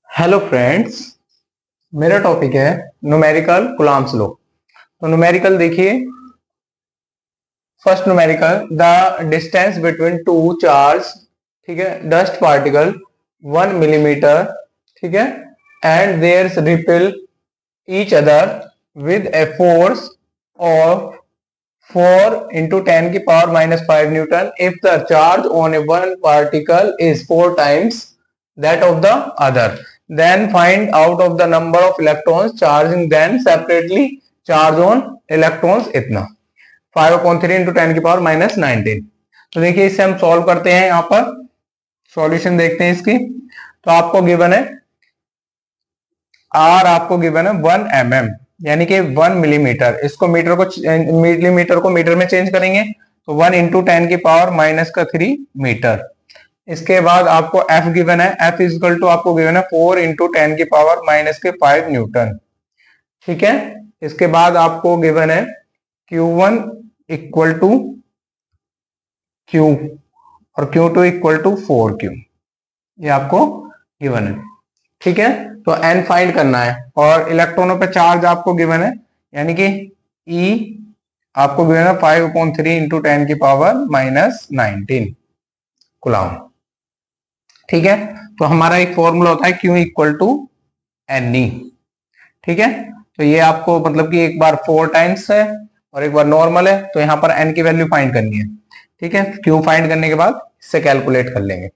Hello friends. मेरा topic है numerical Coulomb's law. तो न्यूमेरिकल देखिए, first numerical the distance between two charge, ठीक है, डस्ट पार्टिकल 1 मिलीमीटर, ठीक है, and there repel each other with a force of 4 × 10⁻⁵ newton if the charge on a one particle is 4 times that of the other, then find out of the number of electrons charging then separately charge on electrons इतना 5/3 × 10⁻⁻19। तो देखिए इसे हम solve करते हैं। यहां पर solution देखते हैं इसकी। तो आपको गिवन है आर, आपको गिवन है 1 mm यानी कि 1 मिलीमीटर। इसको मिलीमीटर को मीटर में चेंज करेंगे तो 1 × 10⁻³ मीटर। इसके बाद आपको F गिवन है, F इजकल टू आपको गिवन है 4 × 10⁻⁵ न्यूटन, ठीक है। इसके बाद आपको गिवन है Q1 इक्वल टू Q और Q2 इक्वल टू 4Q, ये आपको गिवन है, ठीक है। तो N फाइंड करना है और इलेक्ट्रॉनों पे चार्ज आपको गिवन है, यानी कि E आपको गिवन है 5/3 × 10⁻⁻19 कूलम्ब, ठीक है। तो हमारा एक फॉर्मूला होता है Q इक्वल टू NE, ठीक है। तो ये आपको मतलब कि एक बार 4 टाइम्स है और एक बार नॉर्मल है, तो यहाँ पर N की वैल्यू फाइंड करनी है, ठीक है। Q फाइंड करने के बाद इससे कैलकुलेट कर लेंगे।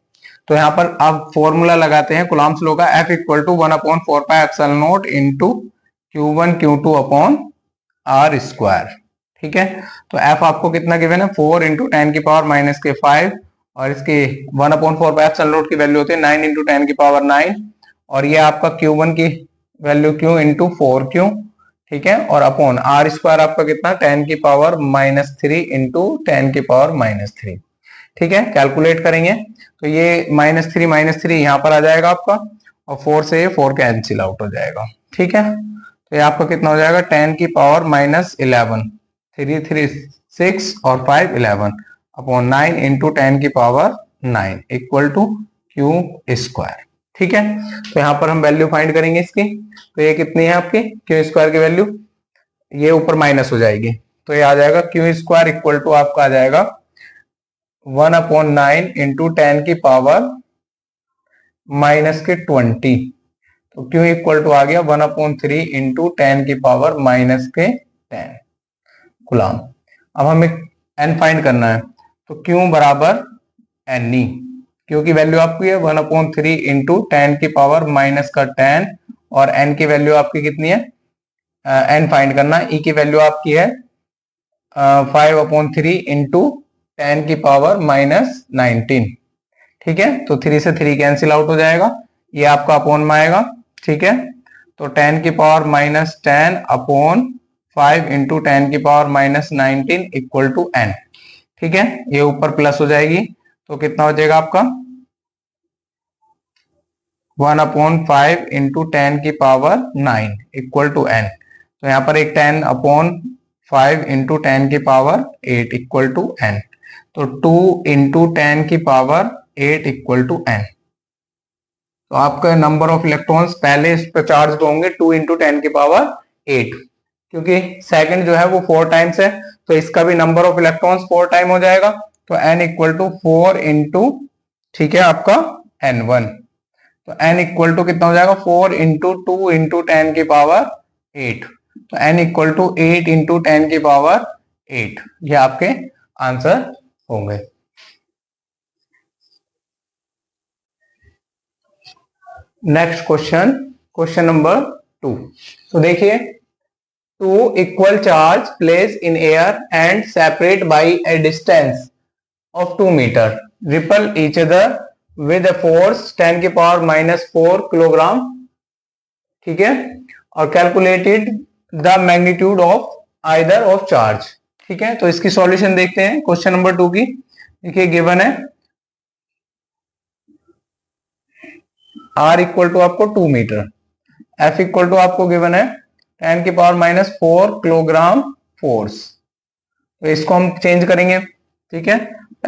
तो यहाँ पर आप फॉर्मूला लगाते हैं कूलम्ब्स लॉ का, F equal to 1/4πε0 into Q1 Q2/R², ठीक है। तो F आपको कितना गिवन है 4 × 10⁻⁵ और इसके 1/4πε0 की वैल्यू होती है 9 × 10⁹ और ये आपका Q1 की वैल्यू Q इंटू 4Q, ठीक है। और अपॉन R² आपका कितना 10⁻³ इंटू 10⁻³, ठीक है। कैलकुलेट करेंगे तो ये -3 यहाँ पर आ जाएगा आपका और 4 से 4 कैंसिल आउट हो जाएगा, ठीक है। तो ये आपका कितना हो जाएगा 10⁻11, 3 3 6 और 5 11 अपॉन 9 × 10⁻9 इक्वल टू Q², ठीक है। तो यहाँ पर हम वैल्यू फाइंड करेंगे इसकी। तो ये कितनी है आपकी Q² की वैल्यू, ये ऊपर माइनस हो जाएगी, तो ये आ जाएगा Q² इक्वल टू आपका आ जाएगा 1/9 × 10⁻⁻20। तो Q इक्वल टू आ गया 1/3 × 10⁻⁻10 कूलम्ब। अब हमें N फाइंड करना है, तो Q बराबर NE, Q की वैल्यू आपकी है 1/3 × 10⁻⁻10 और N की वैल्यू आपकी कितनी है, N फाइंड करना है। E की वैल्यू आपकी है 5/3 × 10⁻⁻19, ठीक है। तो 3 से 3 कैंसिल आउट हो जाएगा, ये आपका अपॉन में आएगा, ठीक है। तो 10⁻⁻10 अपॉन 5 × 10⁻⁻19 इक्वल टू N, ठीक है। ये ऊपर प्लस हो जाएगी तो कितना हो जाएगा आपका 1/5 × 10⁻9 इक्वल टू N। तो यहाँ पर एक 10/5 × 10⁸ इक्वल टू N, तो 2 × 10⁸ इक्वल टू N। तो आपका नंबर ऑफ इलेक्ट्रॉन्स पहले इस पर चार्ज होंगे 2 × 10⁸, क्योंकि सेकंड जो है वो 4 टाइम्स है, तो इसका भी नंबर ऑफ इलेक्ट्रॉन्स 4 टाइम हो जाएगा। तो N इक्वल टू 4 × ठीक है आपका N1। तो N इक्वल टू कितना हो जाएगा 4 × 2 × 10⁸, तो N इक्वल टू 8 × 10⁸। ये आपके आंसर होंगे। Next question, question number 2। तो देखिए, 2 equal charge placed in air and separate by a distance of 2 meter repel each other with a force 10⁻⁻4 kilogram, ठीक है, और calculated the magnitude of either of charge, ठीक है। तो इसकी सॉल्यूशन देखते हैं क्वेश्चन नंबर 2 की। देखिए गिवन है R इक्वल टू आपको 2 मीटर, F इक्वल टू आपको गिवन है 10⁻⁻4 किलोग्राम फोर्स। तो इसको हम चेंज करेंगे, ठीक है।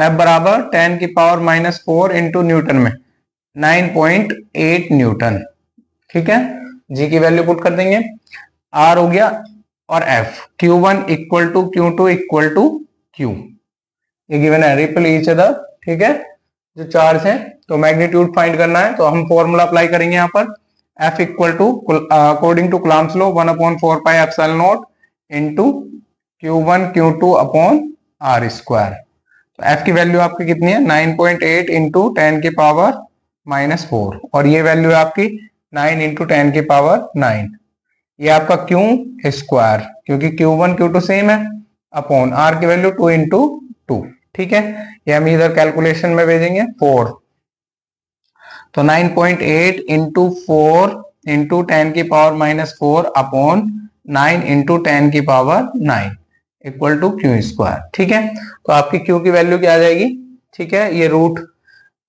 F बराबर 10⁻⁻4 इंटू न्यूटन में 9.8 न्यूटन, ठीक है, जी की वैल्यू पुट कर देंगे, आर हो गया और F, Q1 equal to Q2 equal to Q, ये गिवन है, रिपल ईच अदर, ठीक है, जो चार्ज है। तो मैग्नीट्यूड फाइंड करना है तो हम फॉर्मूला अप्लाई करेंगे यहाँ पर, F equal to according to Coulomb's law 1/4 pi epsilon naught into Q1 Q2 upon R square. तो F की वैल्यू आपकी कितनी है 9.8 इंटू 10 की पावर -4, और ये वैल्यू है आपकी 9 इंटू 10 की पावर 9, ये आपका Q स्क्वायर, क्योंकि Q1 Q2 सेम है, अपॉन R की वैल्यू 2 इंटू 2, ठीक है, ये हम इधर कैलकुलेशन में भेजेंगे 4, तो 9.8 इंटू 4 इंटू 10 की पावर -4 अपॉन 9 इंटू 10 की power 9 equal to Q square, ठीक है। तो आपकी Q की वैल्यू क्या आ जाएगी, ठीक है, ये रूट,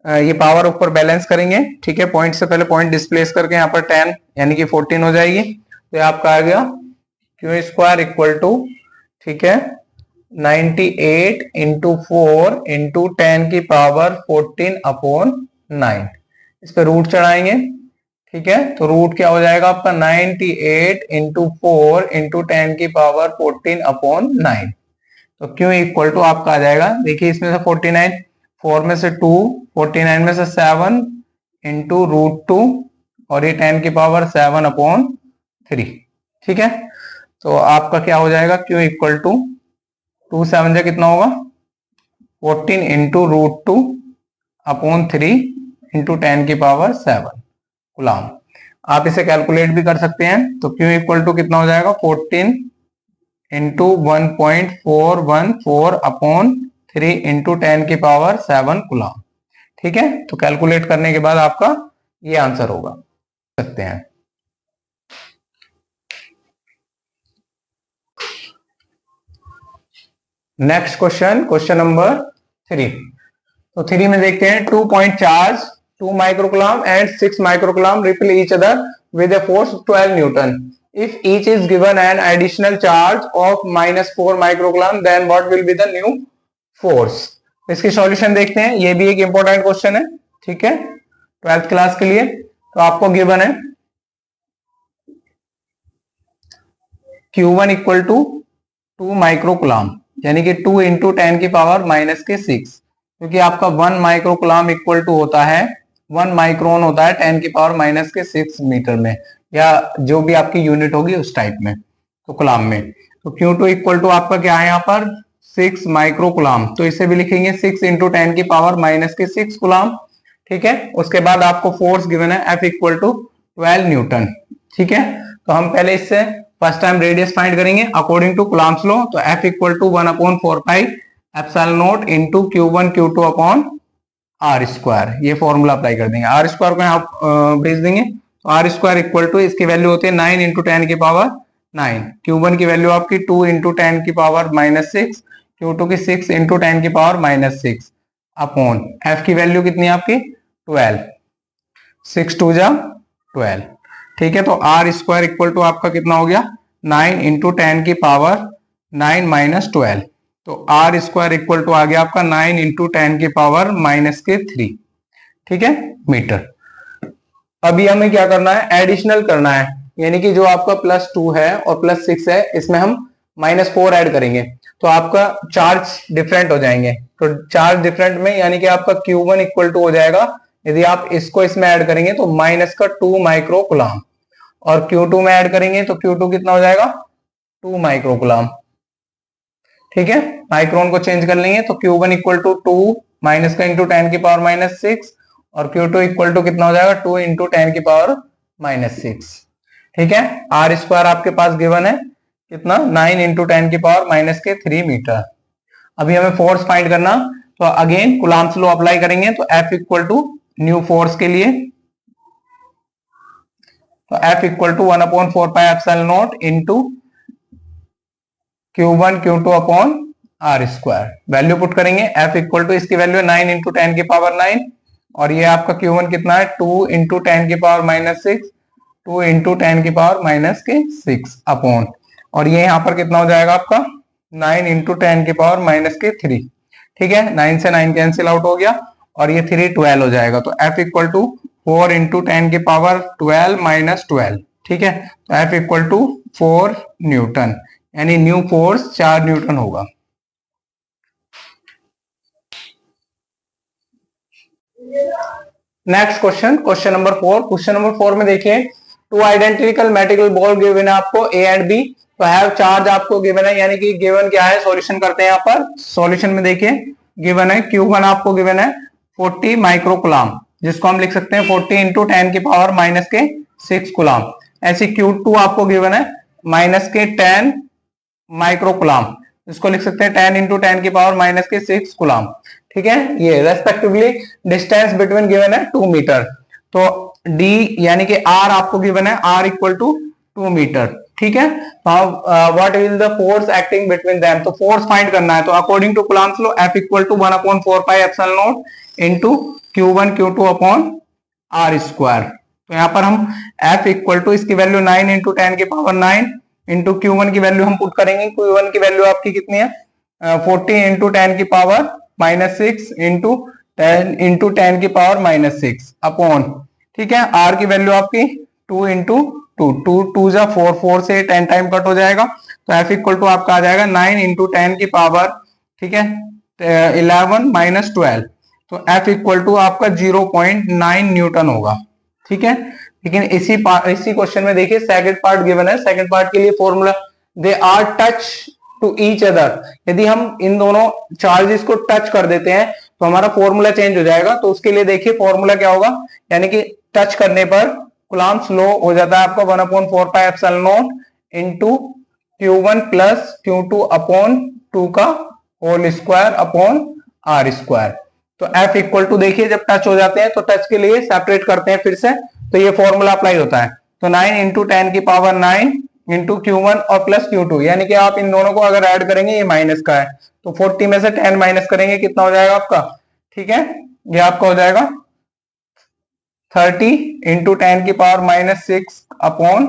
ये पावर ऊपर बैलेंस करेंगे, ठीक है, पॉइंट से पहले पॉइंट डिस्प्लेस करके यहाँ पर 10 यानी कि 14 हो जाएगी, तो आपका आ गया Q स्क्वायर इक्वल टू, ठीक है, 98 इंटू 4 इंटू 10 की पावर 14 अपॉन 9, इस पे रूट चढ़ाएंगे, ठीक है, तो रूट क्या हो जाएगा आपका 98 इंटू 4 इंटू 10 की पावर 14 अपॉन 9, तो Q इक्वल टू आपका आ जाएगा, देखिए इसमें से 49, 4 में से 2, 49 में से 7 इंटू √2, और ये 10 की पावर 7 अपॉन 3, ठीक है, तो आपका क्या हो जाएगा Q इक्वल टू 2 7 जा कितना होगा 14 इंटू √2 अपॉन 3 इंटू 10 की पावर 7 कूलम। आप इसे कैलकुलेट भी कर सकते हैं, तो Q इक्वल टू कितना हो जाएगा 14 इंटू 1.414 अपॉन 3 इंटू 10 की पावर 7 कूलम, ठीक है, तो कैलकुलेट करने के बाद आपका ये आंसर होगा, सकते हैं। नेक्स्ट क्वेश्चन, क्वेश्चन नंबर 3, तो 3 में देखते हैं 2 point charge 2 microcoulomb and 6 microcoulomb repel each other with a force 12 Newton, if each is given an additional charge of -4 microcoulomb then what will be the new force। इसकी solution देखते हैं, ये भी एक इंपॉर्टेंट क्वेश्चन है, ठीक है, 12th class के लिए। तो आपको गिवन है Q1 इक्वल टू 2 माइक्रोकूलम, यानी कि 2 इंटू 10 की पावर -6, क्योंकि आपका 1 माइक्रोकूलम इक्वल टू होता है 1 माइक्रोन होता है 10 की पावर -6 मीटर में, या जो भी आपकी यूनिट होगी उस टाइप में, तो कूलम में। तो Q2 इक्वल टू आपका क्या है यहाँ पर 6 माइक्रोकूलम, तो इसे भी लिखेंगे 6 इंटू 10 की पावर -6 कूलम, ठीक है। उसके बाद आपको फोर्स गिवन है F इक्वल टू 12 न्यूटन, ठीक है। तो हम पहले इससे फर्स्ट टाइम रेडियस फाइंड करेंगे अकॉर्डिंग टू कूलम्ब्स लॉ, तो F equal to 1/4 pi epsilon naught into Q1 Q2 upon R square, ये फॉर्मूला अप्लाई कर देंगे, आर स्क्वायर को यहाँ भेज देंगे, तो आर स्क्वायर इक्वल टू इसकी वैल्यू होती है 9 इंटू 10 की पावर 9, Q1 की वैल्यू आपकी 2 इंटू 10 की पावर -6, Q2 की 6 इंटू 10 की पावर -6 अपॉन F की वैल्यू कितनी है आपकी 12, 6 2 जा 12, ठीक है। तो आर स्क्वायर इक्वल टू आपका कितना हो गया 9 इंटू 10 की पावर 9 माइनस 12, तो आर स्क्वायर इक्वल टू आ गया आपका 9 इंटू 10 की पावर -3, ठीक है, मीटर। अभी हमें क्या करना है, एडिशनल करना है, यानी कि जो आपका +2 है और +6 है, इसमें हम -4 ऐड करेंगे, तो आपका चार्ज डिफरेंट हो जाएंगे, तो चार्ज डिफरेंट में यानी कि आपका Q1 इक्वल टू हो जाएगा, यदि आप इसको इसमें ऐड करेंगे तो -2 माइक्रोकूलम, और Q2 में ऐड करेंगे तो Q2 कितना हो जाएगा 2 माइक्रोकूलम, ठीक है, माइक्रोन को चेंज कर लेंगे, तो Q1 इक्वल टू 2 माइनस का इंटू 10 की पावर -6, और Q2 इक्वल टू कितना हो जाएगा 2 इंटू 10 की पावर -6, ठीक है। आर स्क्वायर आपके पास गिवन है कितना 9 इंटू 10 की पावर -3 मीटर। अभी हमें फोर्स फाइंड करना, तो अगेन कूलम्ब्स लॉ अप्लाई करेंगे, तो F equal to new force के लिए, तो F equal to 1/4 pi epsilon naught into Q1 Q2 upon R square, value put करेंगे, F इक्वल टू इसकी वैल्यू है 9 इंटू 10 की पावर 9, और ये आपका Q1 कितना है 2 इंटू 10 की पावर -6, 2 इंटू 10 की पावर -6 अपॉन, और ये यहाँ पर कितना हो जाएगा आपका 9 इंटू 10 की पावर -3, ठीक है, 9 से 9 कैंसिल आउट हो गया, और ये 3 12 हो जाएगा, तो F equal to 4 into 10⁻12 minus 12। ठीक है, तो F इक्वल टू 4 न्यूटन, यानी न्यू फोर्स 4 न्यूटन होगा। Next question, question number 4। Question number 4 में देखिए, two identical material ball given है आपको ए एंड बी, तो हैव चार्ज आपको गिवन है, यानी कि गिवन क्या है, सॉल्यूशन करते हैं। यहाँ पर सॉल्यूशन में देखिए गिवन है Q1 आपको गिवन है 40 माइक्रोकुलाम, जिसको हम लिख सकते हैं 40 इंटू 10⁻⁻6 कुलाम। ऐसे Q2 आपको गिवन है -10 माइक्रोकुलाम, इसको लिख सकते हैं 10 इंटू 10⁻⁻6 कुलाम। ठीक है, ये रेस्पेक्टिवली डिस्टेंस बिटवीन गिवन है 2 मीटर। तो D यानी कि R आपको गिवन है R इक्वल टू 2 मीटर। ठीक है, what is the force acting between them, तो फोर्स फाइंड करना है। तो according to Coulomb's law F equal to 1/4πε0 into Q1 Q2 upon R square. तो यहाँ पर हम F इक्वल टू इसकी वैल्यू 9 इंटू 10⁻9 इंटू Q1 की वैल्यू हम पुट करेंगे। Q1 की वैल्यू आपकी कितनी है, 40 इंटू 10⁻6 इंटू 10⁻6 अपॉन, ठीक है, R की वैल्यू आपकी 2 इंटू 2 जा 4, 4 से 10 टाइम कट हो जाएगा, तो F इक्वल टू आपका आ जाएगा 9 इंटू 10 की पावर, ठीक है, 11 माइनस 12। तो F इक्वल टू आपका 0.9 न्यूटन होगा। ठीक है, लेकिन इसी क्वेश्चन में देखिए सेकंड पार्ट गिवन है। सेकंड पार्ट के लिए formula, they are touch to each other, यदि हम इन दोनों चार्जेस को टच कर देते हैं तो हमारा फॉर्मूला चेंज हो जाएगा। तो उसके लिए देखिए फॉर्मूला क्या होगा, यानी कि टच करने पर कूलम्ब्स लॉ हो जाता है आपका 1/4πε0 into Q1 plus Q2 upon 2 का whole square upon R square. तो F इक्वल टू देखिए जब टच हो जाते हैं तो टच के लिए सेपरेट करते हैं फिर से, तो ये फॉर्मूला अप्लाई होता है। तो 9 इंटू 10⁻9 इंटू Q1 और प्लस Q2, यानी कि आप इन दोनों को अगर ऐड करेंगे, ये माइनस का है, तो 40 में से 10 माइनस करेंगे, कितना हो जाएगा आपका, ठीक है, ये आपका हो जाएगा 30 इंटू 10⁻6 अपॉन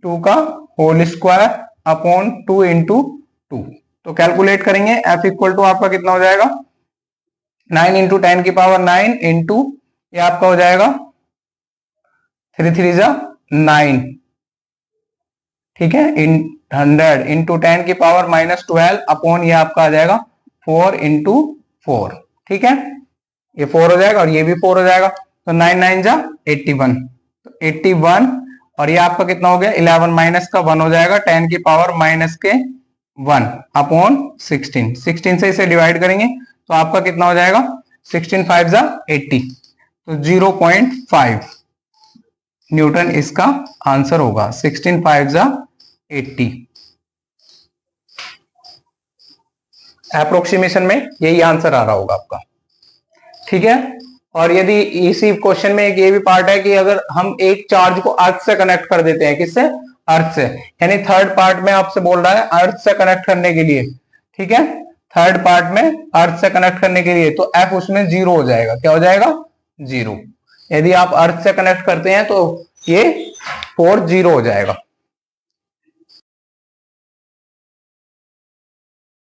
2 का होल स्क्वायर अपॉन 2 इंटू 2। तो कैलकुलेट करेंगे, F इक्वल टू आपका कितना हो जाएगा, 9 इंटू 10⁻9 इंटू ये आपका हो जाएगा 3 3 जा 9, ठीक है, इन 100 इंटू 10⁻⁻12 अपॉन ये आपका आ जाएगा 4 इंटू 4। ठीक है, ये 4 हो जाएगा और ये भी 4 हो जाएगा, तो 9 9 जा 81, तो 81 और ये आपका कितना हो गया, 11 माइनस का 1 हो जाएगा 10⁻⁻1 अपॉन 16। 16 से इसे डिवाइड करेंगे तो आपका कितना हो जाएगा, 16 5 जा 80, तो 0.5 न्यूटन इसका आंसर होगा। 16 5 जा 80, अप्रोक्सीमेशन में यही आंसर आ रहा होगा आपका। ठीक है, और यदि इसी क्वेश्चन में एक ये भी पार्ट है कि अगर हम एक चार्ज को अर्थ से कनेक्ट कर देते हैं, किससे, अर्थ से, यानी थर्ड पार्ट में आपसे बोल रहा है अर्थ से कनेक्ट करने के लिए, ठीक है, थर्ड पार्ट में अर्थ से कनेक्ट करने के लिए, तो F उसमें 0 हो जाएगा, क्या हो जाएगा, 0। यदि आप अर्थ से कनेक्ट करते हैं तो ये 4 0 हो जाएगा।